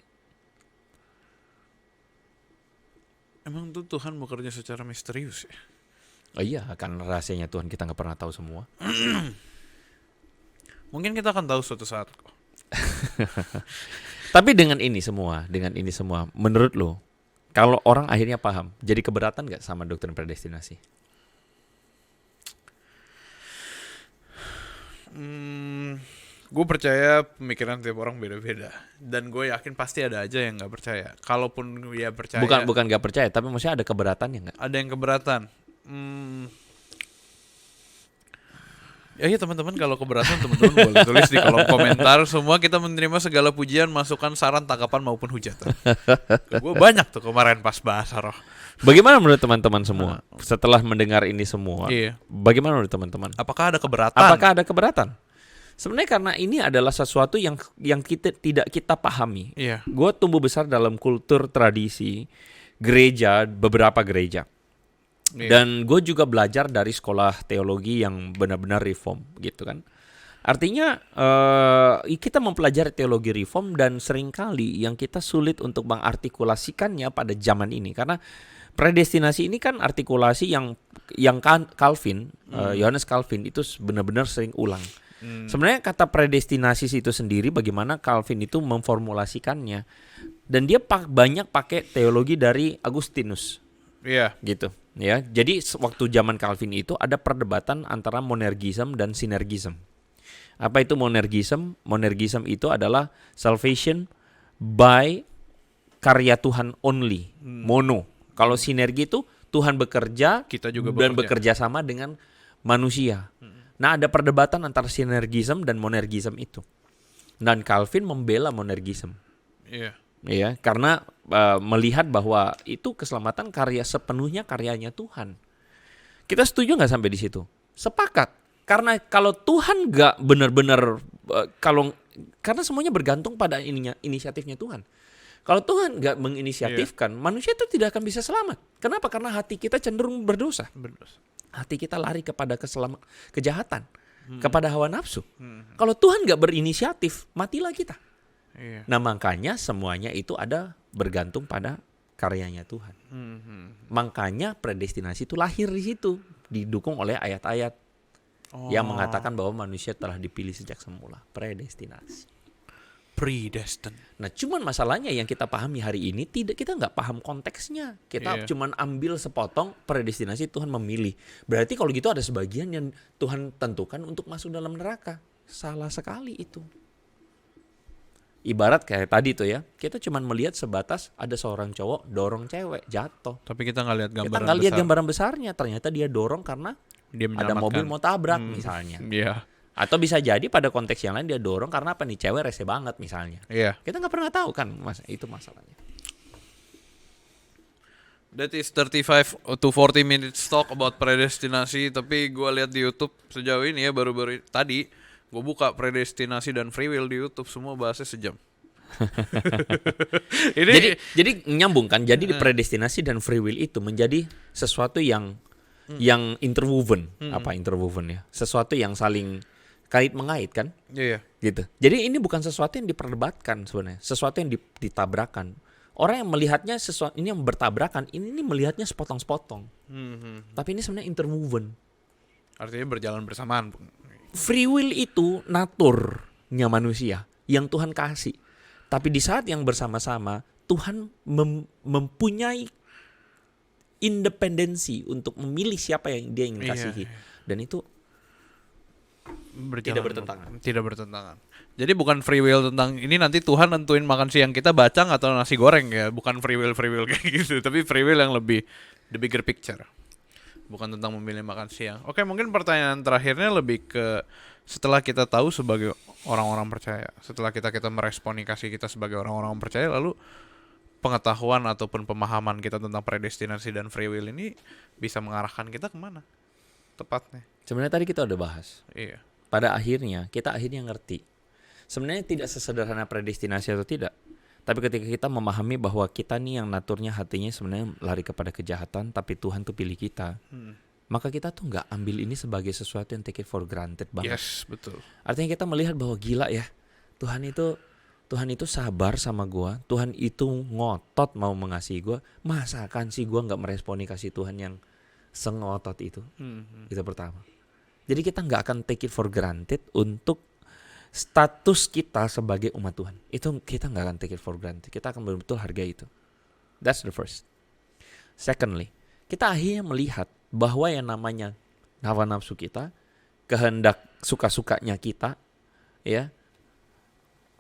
Emang tuh Tuhan bekerja secara misterius ya? Oh iya, karena rahasianya Tuhan kita nggak pernah tahu semua. Mungkin kita akan tahu suatu saat kok. Tapi dengan ini semua, menurut lo, kalau orang akhirnya paham, jadi keberatan nggak sama doktrin predestinasi? Gue percaya pemikiran tiap orang beda-beda, dan gue yakin pasti ada aja yang nggak percaya. Kalaupun dia percaya, bukan nggak percaya, tapi maksudnya ada keberatannya nggak? Ada yang keberatan. Ya teman-teman, kalau keberatan teman-teman boleh tulis di kolom komentar. Semua kita menerima segala pujian, masukan, saran, tanggapan maupun hujatan. Gue banyak tuh kemarin pas bahasa roh. Bagaimana menurut teman-teman semua setelah mendengar ini semua? Iya. Bagaimana menurut teman-teman? Apakah ada keberatan? Apakah ada keberatan? Sebenarnya karena ini adalah sesuatu yang kita tidak kita pahami. Iya. Gue tumbuh besar dalam kultur tradisi gereja, beberapa gereja. Iya. Dan gue juga belajar dari sekolah teologi yang benar-benar reform gitu kan. Artinya kita mempelajari teologi reform dan seringkali yang kita sulit untuk mengartikulasikannya pada zaman ini. Karena predestinasi ini kan artikulasi yang Calvin, Yohanes Calvin itu benar-benar sering ulang. Sebenarnya kata predestinasi itu sendiri bagaimana Calvin itu memformulasikannya. Dan dia banyak pakai teologi dari Agustinus. Iya. Gitu. Ya, jadi waktu zaman Calvin itu ada perdebatan antara monergism dan sinergism. Apa itu monergism? Monergism itu adalah salvation by karya Tuhan only, mono. Kalau sinergi itu Tuhan bekerja, kita juga dan bekerja sama dengan manusia. Nah, ada perdebatan antara sinergism dan monergism itu. Dan Calvin membela monergism. Iya. Ya, karena melihat bahwa itu keselamatan sepenuhnya karyanya Tuhan. Kita setuju nggak sampai di situ? Sepakat. Karena kalau Tuhan nggak benar-benar karena semuanya bergantung pada inisiatifnya Tuhan. Kalau Tuhan nggak menginisiatifkan, manusia itu tidak akan bisa selamat. Kenapa? Karena hati kita cenderung berdosa. Hati kita lari kepada kejahatan, kepada hawa nafsu. Kalau Tuhan nggak berinisiatif, matilah kita. Iya. Nah, makanya semuanya itu ada bergantung pada karyanya Tuhan. Makanya predestinasi itu lahir di situ, didukung oleh ayat-ayat yang mengatakan bahwa manusia telah dipilih sejak semula. Predestinasi. Predestined. Nah, cuman masalahnya yang kita pahami hari ini kita nggak paham konteksnya. Kita cuman ambil sepotong predestinasi Tuhan memilih. Berarti kalau gitu ada sebagian yang Tuhan tentukan untuk masuk dalam neraka. Salah sekali itu. Ibarat kayak tadi tuh ya, kita cuma melihat sebatas ada seorang cowok dorong cewek jatuh. Tapi kita nggak lihat gambaran Kita nggak lihat gambaran besarnya. Ternyata dia dorong karena dia ada mobil mau tabrak misalnya. Iya. Atau bisa jadi pada konteks yang lain dia dorong karena apa nih, cewek rese banget misalnya. Iya. Kita nggak pernah tahu kan, itu masalahnya. That is 35 to 40 minutes talk about predestinasi. Tapi gue lihat di YouTube sejauh ini ya, baru-baru tadi gue buka predestinasi dan free will di YouTube, semua bahasnya sejam. Jadi nyambung kan? Jadi di predestinasi dan free will itu menjadi sesuatu yang interwoven. Apa interwoven ya? Sesuatu yang saling kait mengait kan? Iya. Gitu. Jadi ini bukan sesuatu yang diperdebatkan sebenarnya, sesuatu yang ditabrakkan. Orang yang melihatnya sesuatu ini yang bertabrakan, ini melihatnya sepotong-sepotong. Tapi ini sebenarnya interwoven. Artinya berjalan bersamaan. Free will itu naturnya manusia yang Tuhan kasih. Tapi di saat yang bersama-sama Tuhan mempunyai independensi untuk memilih siapa yang dia ingin kasihi. Dan itu tidak bertentangan. Jadi bukan free will tentang ini nanti Tuhan nentuin makan siang kita bacang atau nasi goreng ya, bukan free will kayak gitu, tapi free will yang lebih the bigger picture. Bukan tentang memilih makan siang. Oke, mungkin pertanyaan terakhirnya lebih ke setelah kita tahu sebagai orang-orang percaya, setelah kita meresponi kasih kita sebagai orang-orang percaya, lalu pengetahuan ataupun pemahaman kita tentang predestinasi dan free will ini bisa mengarahkan kita kemana tepatnya? Sebenarnya tadi kita udah bahas. Iya. Pada akhirnya kita ngerti. Sebenarnya tidak sesederhana predestinasi atau tidak. Tapi ketika kita memahami bahwa kita nih yang naturnya hatinya sebenarnya lari kepada kejahatan, tapi Tuhan tuh pilih kita. Maka kita tuh nggak ambil ini sebagai sesuatu yang take it for granted banget. Yes, betul. Artinya kita melihat bahwa gila ya, Tuhan itu sabar sama gua, Tuhan itu ngotot mau mengasihi gua. Masakan sih gua nggak meresponi kasih Tuhan yang sengotot itu? Itu pertama. Jadi kita nggak akan take it for granted untuk status kita sebagai umat Tuhan. Itu kita nggak akan take it for granted. Kita akan betul-betul hargai itu. That's the first. Secondly, kita akhirnya melihat bahwa yang namanya hawa nafsu kita, kehendak suka-sukanya kita, ya,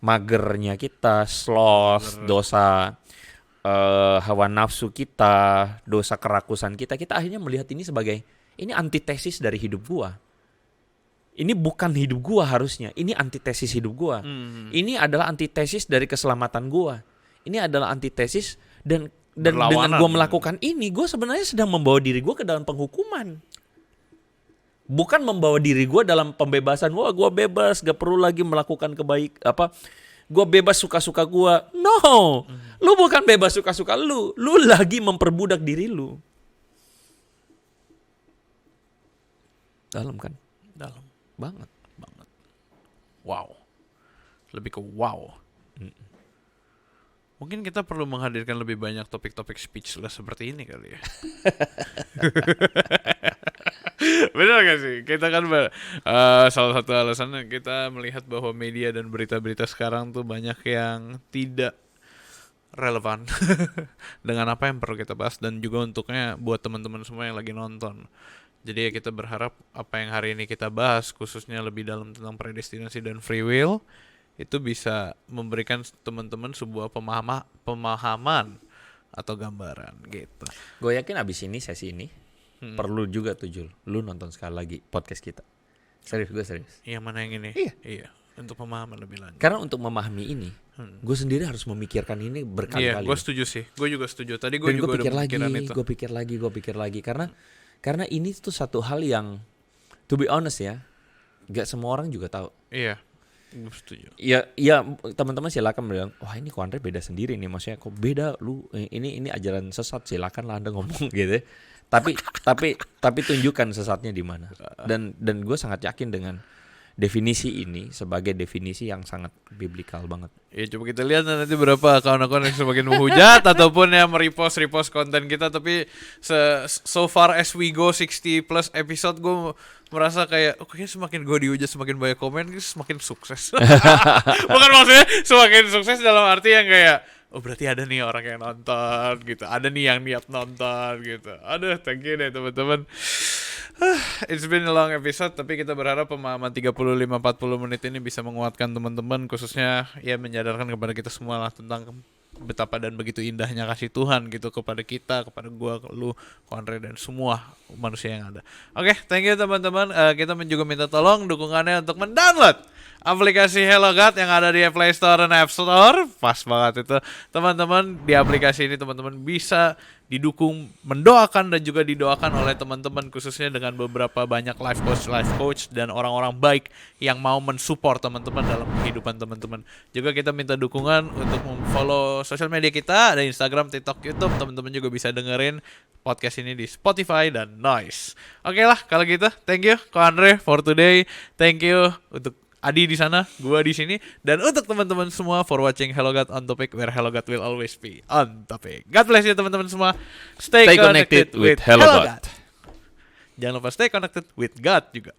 magernya kita, sloth, dosa, hawa nafsu kita, dosa kerakusan kita akhirnya melihat ini sebagai ini antitesis dari hidup gua. Ini bukan hidup gua harusnya. Ini antitesis hidup gua. Ini adalah antitesis dari keselamatan gua. Ini adalah antitesis dan dengan gua melakukan ini, gua sebenarnya sedang membawa diri gua ke dalam penghukuman. Bukan membawa diri gua dalam pembebasan. Wah, gua bebas, gak perlu lagi melakukan gua bebas suka-suka gua. No. Lu bukan bebas suka-suka lu. Lu lagi memperbudak diri lu. Dalam kan? Dalam. Banget. Wow. Lebih ke wow. Mungkin kita perlu menghadirkan lebih banyak topik-topik speechless seperti ini kali ya. Benar gak sih? Kita kan salah satu alasannya kita melihat bahwa media dan berita-berita sekarang tuh banyak yang tidak relevan dengan apa yang perlu kita bahas, dan juga untuknya buat teman-teman semua yang lagi nonton. Jadi ya kita berharap apa yang hari ini kita bahas, khususnya lebih dalam tentang predestinasi dan free will, itu bisa memberikan teman-teman sebuah pemahaman atau gambaran gitu. Gue yakin abis ini sesi ini perlu juga tuh Jul, lu nonton sekali lagi podcast kita. Serius, gue serius. Yang mana yang ini? Iya. Untuk pemahaman lebih lanjut. Karena untuk memahami ini, gue sendiri harus memikirkan ini berkali-kali. Iya, gue setuju sih. Gue juga setuju. Tadi gue juga udah mikiran itu. Gue pikir lagi. Karena ini tuh satu hal yang, to be honest ya, gak semua orang juga tahu. Iya, gue setuju. Ya teman-teman silakan bilang, wah ini kok Andre beda sendiri nih, maksudnya kok beda lu, ini ajaran sesat, silakan lah Anda ngomong gitu. Tapi tunjukkan sesatnya di mana. Dan gue sangat yakin dengan definisi ini sebagai definisi yang sangat biblikal banget. Ya coba kita lihat nanti berapa akun-akun yang semakin menghujat ataupun yang merepost konten kita. Tapi so far as we go 60 plus episode, gue merasa kayak kayaknya semakin gue dihujat semakin banyak komen, semakin sukses. Bukan maksudnya semakin sukses dalam arti yang kayak oh berarti ada nih orang yang nonton gitu, ada nih yang niat nonton gitu. Aduh, thank you deh teman-teman. It's been a long episode, tapi kita berharap pemahaman 35-40 menit ini bisa menguatkan teman-teman, khususnya ya menyadarkan kepada kita semua lah tentang betapa dan begitu indahnya kasih Tuhan gitu kepada kita, kepada gua, lu, Andre, dan semua manusia yang ada. Oke, thank you teman-teman. Kita juga minta tolong dukungannya untuk mendownload aplikasi Hello God yang ada di Play Store dan App Store. Pas banget itu teman-teman. Di aplikasi ini teman-teman bisa didukung, mendoakan, dan juga didoakan oleh teman-teman, khususnya dengan beberapa banyak life coach dan orang-orang baik yang mau mensupport teman-teman dalam kehidupan teman-teman. Juga kita minta dukungan untuk follow sosial media kita, ada Instagram, TikTok, YouTube. Teman-teman juga bisa dengerin podcast ini di Spotify dan Noise. Oke lah kalau gitu, thank you Ko Andre for today. Thank you untuk Adi di sana, gua di sini, dan untuk teman-teman semua for watching Hello God on Topic, where Hello God will always be on topic. God bless you teman-teman semua. Stay connected with Hello God. Jangan lupa stay connected with God juga.